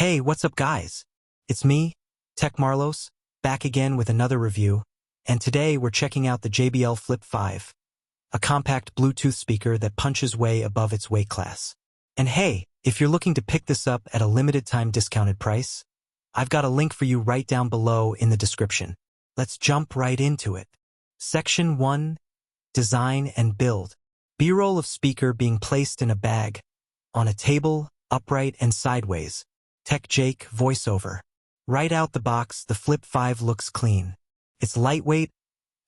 Hey, what's up guys? It's me, Tech Marlos, back again with another review, and today we're checking out the JBL Flip 5, a compact Bluetooth speaker that punches way above its weight class. And hey, if you're looking to pick this up at a limited time discounted price, I've got a link for you right down below in the description. Let's jump right into it. Section 1, Design and Build. B-roll of speaker being placed in a bag, on a table, upright and sideways. Tech Jake voiceover. Right out the box, the Flip 5 looks clean. It's lightweight,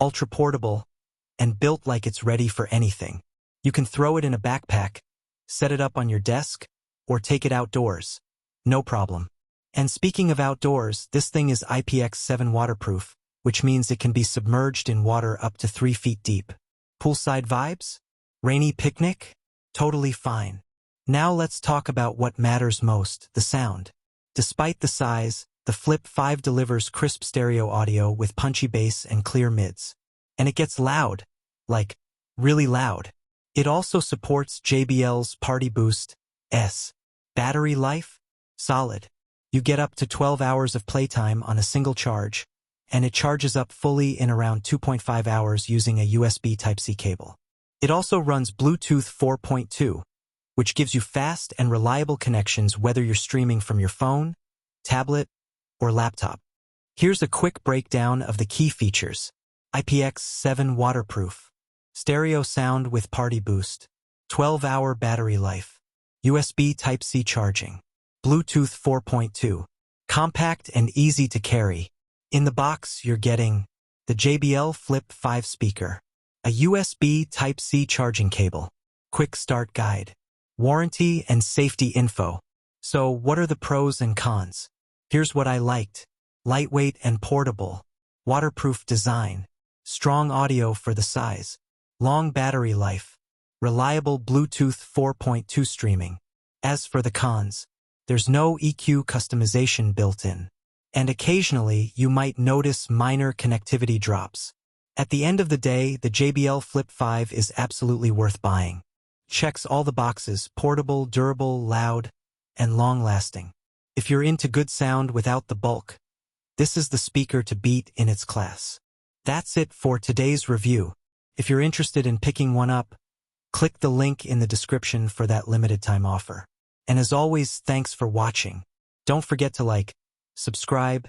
ultra-portable, and built like it's ready for anything. You can throw it in a backpack, set it up on your desk, or take it outdoors. No problem. And speaking of outdoors, this thing is IPX7 waterproof, which means it can be submerged in water up to 3 feet deep. Poolside vibes? Rainy picnic? Totally fine. Now let's talk about what matters most, the sound. Despite the size, the Flip 5 delivers crisp stereo audio with punchy bass and clear mids. And it gets loud. Like, really loud. It also supports JBL's Party Boost S. Battery life? Solid. You get up to 12 hours of playtime on a single charge, and it charges up fully in around 2.5 hours using a USB Type-C cable. It also runs Bluetooth 4.2, which gives you fast and reliable connections whether you're streaming from your phone, tablet, or laptop. Here's a quick breakdown of the key features. IPX7 waterproof, stereo sound with Party Boost, 12-hour battery life, USB Type-C charging, Bluetooth 4.2, compact and easy to carry. In the box, you're getting the JBL Flip 5 speaker, a USB Type-C charging cable, quick start guide, warranty and safety info. So what are the pros and cons? Here's what I liked. Lightweight and portable, waterproof design, strong audio for the size, long battery life, reliable Bluetooth 4.2 streaming. As for the cons, there's no EQ customization built in, and occasionally you might notice minor connectivity drops. At the end of the day, the JBL Flip 5 is absolutely worth buying. Checks all the boxes: portable, durable, loud, and long-lasting. If you're into good sound without the bulk, this is the speaker to beat in its class. That's it for today's review. If you're interested in picking one up, click the link in the description for that limited time offer. And as always, thanks for watching. Don't forget to like, subscribe,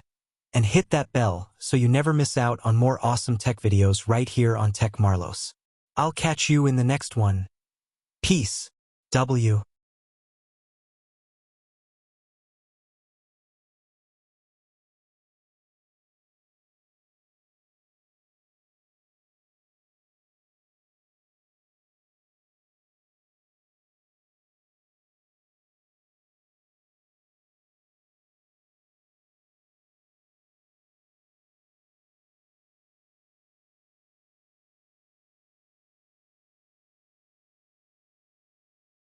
and hit that bell so you never miss out on more awesome tech videos right here on Tech Marlos. I'll catch you in the next one. Peace. W.